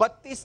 32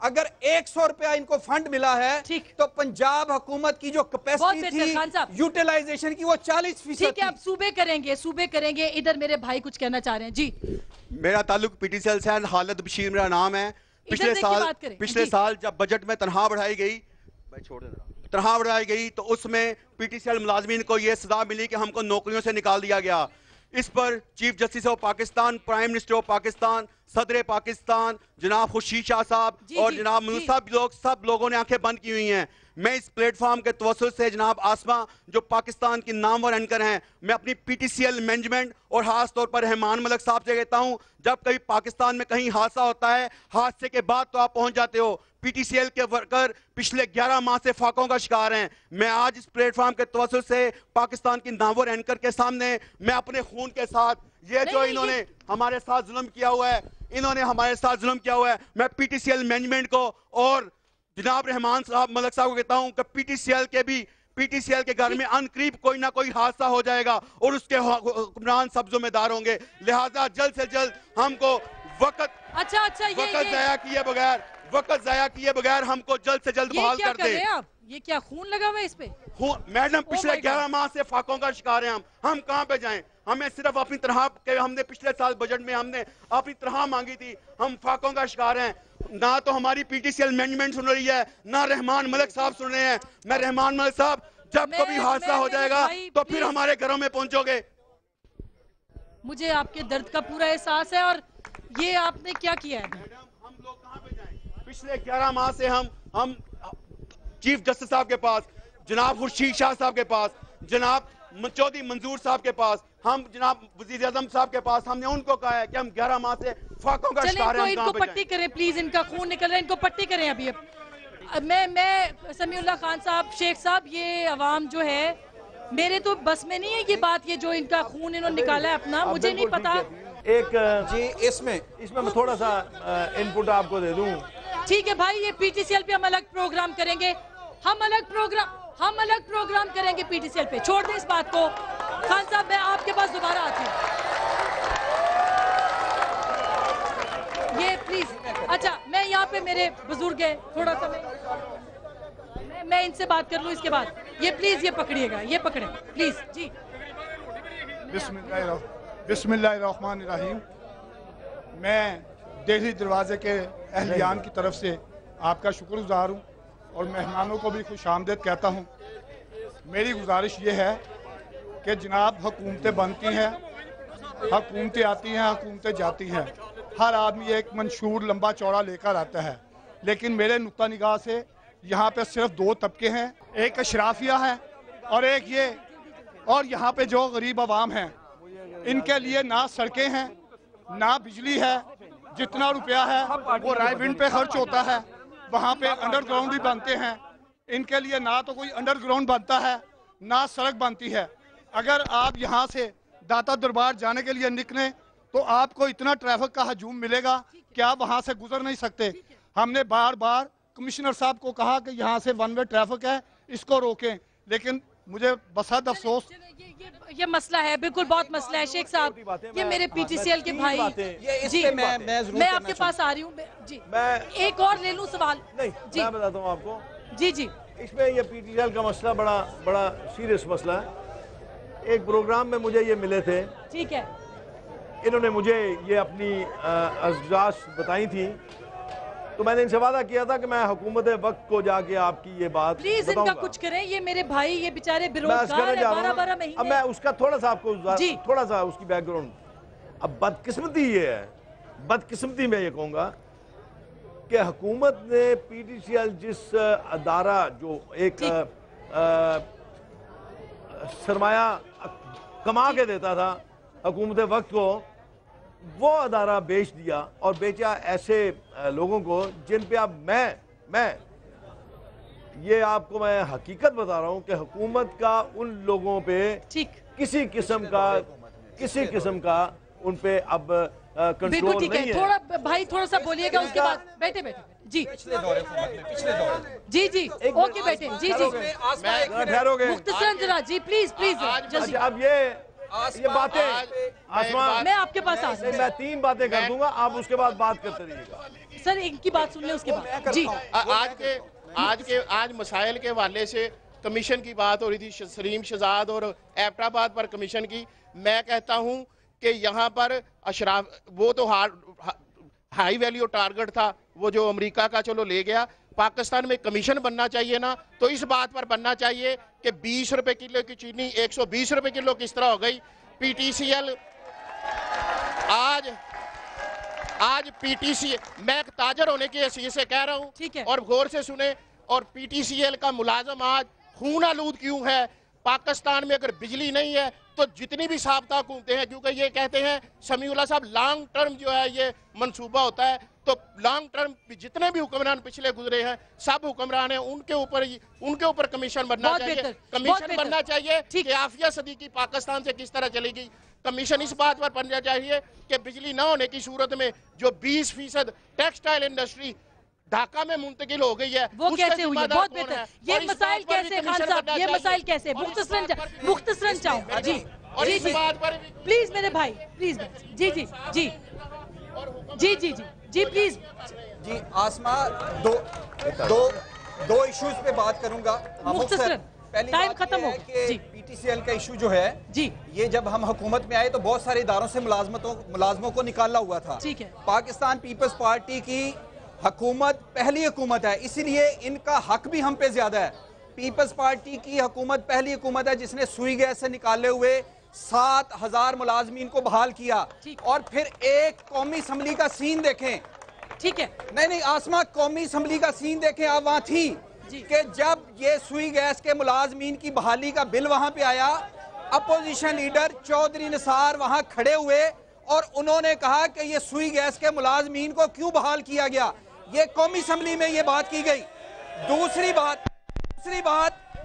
اگر 100 روپیہ ان کو فنڈ ملا ہے ٹھیک، تو پنجاب حکومت کی جو کیپیسٹی تھی یوٹیلائزیشن کی وہ 40% ٹھیک ہے. اب صوبے کریں گے. ادھر میرے بھائی کچھ کہنا چاہ رہے ہیں. جی میرا تعلق پی ٹی سی ایل سے ہے. خالد بشیر میرا نام ہے. پچھلے سال جب بجٹ میں تنخواہ بڑھائی گئی تو اس میں پی ٹی سی ایل ملازمین کو یہ سزا ملی کہ ہم کو نوکریوں سے نکال دیا گیا. اس پر chief justice of Pakistan, prime minister of Pakistan, صدر پاکستان جناب خورشید شاہ صاحب اور جناب منصب سب لوگوں نے آنکھیں بند کی ہوئی ہیں. میں اس پلیٹ فارم کے توسط سے جناب آسمہ جو پاکستان کی نامور اینکر ہیں، میں اپنی P T C L management اور خاص طور پر رحمان ملک صاحب سے کہتا ہوں، جب کبھی پاکستان میں کہیں حادثہ ہوتا ہے، حادثے کے بعد تو آپ پہنچ جاتے ہو. پی ٹی سی ایل کے ورکر پچھلے 11 ماہ سے فاقوں کا شکار ہیں. میں آج اس پلیٹ فارم کے توسط سے پاکستان کی نامور اینکر کے سامنے میں اپنے خون کے ساتھ یہ جو انہوں نے ہمارے ساتھ ظلم کیا ہوا ہے، میں P T C L management کو اور جناب رحمان صاحب ملک صاحب کو کہتا ہوں کہ پی ٹی سی ایل کے گھر میں ان قریب کوئی نہ کوئی حادثہ ہو جائے گا اور اس کے حکمران سب ذمہ دار ہوں گے. لہٰذا جلد سے جلد ہم کو وقت ضائع کیے بغیر ہم کو جلد سے جلد بحال کر دیں. یہ کیا خون لگا ہوا ہے اس پہ؟ میڈم پچھلے 11 ماہ سے فاقوں کا شکار ہیں ہم کہاں پہ جائیں؟ ہمیں صرف اپنی تنخواہ ہم نے پچھلے سال بجٹ میں ہم نے اپنی تنخواہ مانگی تھی. ہم فاقوں کا شکار ہیں. نہ تو ہماری P T C L management سن رہی ہے، نہ رحمان ملک صاحب سن رہے ہیں. میں رحمان ملک صاحب جب کبھی حادثہ ہو جائے گا تو پھر ہمارے گھروں میں پہنچو گے. مجھے آپ کے درد کا پورا احساس ہے. اور یہ آپ نے کیا کیا ہے؟ ہم لوگ کہاں پہ جائیں؟ پچھلے 11 ماہ سے ہم چیف جسٹس صاحب کے پاس، جناب خورشید شاہ صاحب کے پاس، جناب چودھری منظور صاحب کے پاس، ہم جناب وزیر اعظم صاحب کے پاس، ہم نے ان کو کہا ہے کہ ہم 11 ماہ سے فاقوں کا شکار ہیں. ان کو پٹی کریں پلیز، ان کا خون نکل رہا ہے، ان کو پٹی کریں. ابھی میں سمیع اللہ خان صاحب، شیخ صاحب، یہ عوام جو ہے میرے تو بس میں نہیں ہے یہ بات، یہ جو ان کا خون انہوں نے نکالا ہے اپنا، مجھے نہیں پتا. جی اس میں تھوڑا سا انپٹ آپ کو دے دوں. ٹھیک ہے بھائی، یہ پی ٹی سی ایل پہ ہم الگ پروگرام کریں گے. ہم الگ پروگرام کریں گے پی ٹی سی ایل پہ. چھوڑ دیں اس بات کو. خان صاحب میں آپ کے پاس دوبارہ آتی ہوں. یہ پلیز، اچھا میں یہاں پہ میرے بزرگ ہیں، تھوڑا سا میں ان سے بات کر لوں اس کے بعد. یہ پلیز یہ پکڑیے گا، یہ پکڑیں پلیز. جی بسم اللہ الرحمن الرحیم. میں دہلی دروازے کے اہلیان کی طرف سے آپ کا شکر گزار ہوں اور مہمانوں کو بھی خوش آمدید کہتا ہوں. میری گزارش یہ ہے کہ جناب حکومتیں بنتی ہیں، حکومتیں آتی ہیں، حکومتیں جاتی ہیں. ہر آدمی ایک منشور لمبا چوڑا لے کر آتا ہے، لیکن میرے نقطہ نگاہ سے یہاں پہ صرف 2 طبقے ہیں. ایک اشرافیہ ہے اور ایک یہ، اور یہاں پہ جو غریب عوام ہیں ان کے لیے نہ سڑکیں ہیں، نہ بجلی ہے. جتنا روپیہ ہے وہ رائے ونڈ پہ خرچ ہوتا ہے. وہاں پہ انڈر گراؤنڈ بھی بنتے ہیں. ان کے لیے نہ تو کوئی انڈر گراؤنڈ بنتا ہے نہ سڑک بنتی ہے. اگر آپ یہاں سے داتا دربار جانے کے لیے نکلیں تو آپ کو اتنا ٹریفک کا ہجوم ملے گا کہ آپ وہاں سے گزر نہیں سکتے. ہم نے بار بار کمشنر صاحب کو کہا کہ یہاں سے 1 وے ٹریفک ہے، اس کو روکیں، لیکن مجھے بسحد افسوس. یہ مسئلہ ہے، بالکل بہت مسئلہ ہے. شیخ صاحب، یہ میرے پی ٹی سی ایل کے بھائی، جی میں آپ کے پاس آ رہی ہوں. جی ایک اور لے لوں سوال. نہیں، میں بتاتا ہوں آپ کو. جی اس میں یہ پی ٹی سی ایل کا مسئلہ بڑا سیریس مسئلہ ہے. ایک پروگرام میں مجھے یہ ملے تھے، ٹھیک ہے، انہوں نے مجھے یہ اپنی ازجاج بتائی تھی، تو میں نے ان سے وعدہ کیا تھا کہ میں حکومت وقت کو جا کے آپ کی یہ بات پلیز ان کا کچھ کریں. یہ میرے بھائی، یہ بیچارے بیروزگار ہیں 12 مہینے. اب میں اس کا تھوڑا سا آپ کو تھوڑا سا اس کی بیک گراؤنڈ. اب بدقسمتی یہ ہے، بدقسمتی میں یہ کہوں گا کہ حکومت نے پی ٹی سی ایل جس ادارہ جو ایک سرمایہ کما کے دیتا تھا حکومت وقت کو، وہ ادارہ بیچ دیا، اور بیچا ایسے لوگوں کو جن پہ اب میں یہ آپ کو میں حقیقت بتا رہا ہوں کہ حکومت کا ان لوگوں پہ کسی قسم کا ان پہ اب کنٹرول نہیں ہے. تھوڑا بھائی تھوڑا سا بولیے گا، اس کے بعد بیٹھے جی جی اوکے بیٹھے. جی ٹھہرو گے مختصراً ذرا. جی پلیز. اب یہ باتیں آسمان میں آپ کے پاس آ رہی ہوں میں 3 باتیں کر دوں گا، آپ اس کے بعد بات کرتے رہیے گا. سر ان کی بات سن لیں اس کے بعد. جی آج مسائل کے حوالے سے کمیشن کی بات ہو رہی تھی، سلیم شہزاد اور ایبٹ آباد پر کمیشن کی. میں کہتا ہوں کہ یہاں پر اشراف وہ تو ہائی ویلیو ٹارگٹ تھا، وہ جو امریکہ کا چلو لے گیا. پاکستان میں کمیشن بننا چاہیے نا، تو اس بات پر بننا چاہیے کہ 20 روپے کلو کی چینی 120 روپے کلو کس طرح ہو گئی. پی ٹی سی ایل آج پی ٹی سی میں ایک تاجر ہونے کی حیثیت سے کہہ رہا ہوں اور غور سے سنیں. اور پی ٹی سی ایل کا ملازم آج خون آلود کیوں ہے؟ پاکستان میں اگر بجلی نہیں ہے تو جتنی بھی سابقہ حکومتیں ہیں، کیونکہ یہ کہتے ہیں سمیع اللہ صاحب لانگ ٹرم جو ہے یہ منصوبہ ہوتا ہے، تو لانگ ٹرم جتنے بھی حکمران پچھلے گزرے ہیں سب حکمران ہیں، ان کے اوپر کمیشن بننا چاہیے. کمیشن بننا چاہیے کہ عافیہ صدیقی پاکستان سے کس طرح چلے گی. کمیشن اس بات پر بننا چاہیے کہ بجلی نہ ہونے کی صورت میں جو 20% ٹیکسٹائل انڈسٹری ڈھاکہ میں منتقل ہو گئی ہے وہ کیسے ہوئی ہے؟ بہت بہتر. یہ مسائل کیسے خان صاحب، یہ مسائل کیسے مختصراً چاہوں. جی جی جی پلیز میرے بھائی پلیز. جی جی جی جی جی جی جی پلیز. جی آسما دو ایشوز پہ بات کروں گا مختصراً، پہلی ٹائم بات ختم یہ ہو ہے گیا. کہ جی پی ٹی سی ایل کا ایشو جو ہے جی یہ جب ہم حکومت میں آئے تو بہت سارے اداروں سے ملازموں کو نکالا ہوا تھا. ٹھیک ہے. پاکستان پیپلز پارٹی کی حکومت پہلی حکومت ہے، اسی لیے ان کا حق بھی ہم پہ زیادہ ہے. پیپلز پارٹی کی حکومت پہلی حکومت ہے جس نے سوئی گیس سے نکالے ہوئے 7,000 ملازمین کو بحال کیا. اور پھر ایک قومی اسمبلی کا سین دیکھیں. ٹھیک ہے. نہیں آسما، قومی اسمبلی کا سین دیکھیں. آپ وہاں تھی کہ جب یہ سوئی گیس کے ملازمین کی بحالی کا بل وہاں پہ آیا، اپوزیشن لیڈر چودھری نثار وہاں کھڑے ہوئے اور انہوں نے کہا کہ یہ سوئی گیس کے ملازمین کو کیوں بحال کیا گیا. یہ قومی اسمبلی میں یہ بات کی گئی. دوسری بات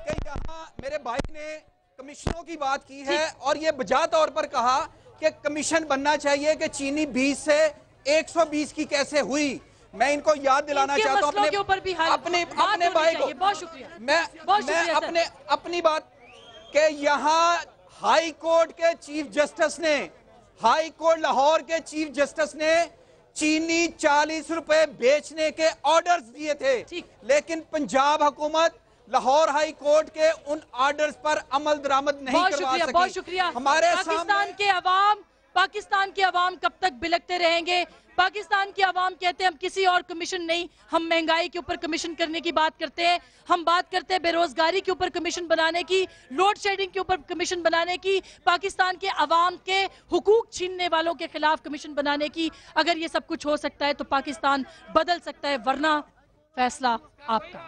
کہ یہاں میرے بھائی نے کمیشنوں کی بات کی ہے اور یہ بجا طور پر کہا کہ کمیشن بننا چاہیے کہ چینی 20 سے 120 کی کیسے ہوئی. میں ان کو یاد دلانا چاہتا ہوں اپنے بھائی کو. بہت شکریہ. میں اپنی بات کہ یہاں ہائی کورٹ کے چیف جسٹس نے لاہور کے چیف جسٹس نے چینی 40 روپے بیچنے کے آرڈرز دیے تھے، لیکن پنجاب حکومت لاہور ہائی کورٹ کے ان آرڈرز پر عمل درآمد نہیں کروا سکی. بہت شکریہ. ہمارے پاکستان کے عوام کب تک بلکتے رہیں گے؟ پاکستان کی عوام کہتے ہیں ہم کسی اور کمیشن نہیں، ہم مہنگائی کے اوپر کمیشن کرنے کی بات کرتے ہیں، ہم بات کرتے ہیں بے روزگاری کے اوپر کمیشن بنانے کی، لوڈ شیڈنگ کے اوپر کمیشن بنانے کی، پاکستان کے عوام کے حقوق چھیننے والوں کے خلاف کمیشن بنانے کی. اگر یہ سب کچھ ہو سکتا ہے تو پاکستان بدل سکتا ہے، ورنہ فیصلہ آپ کا.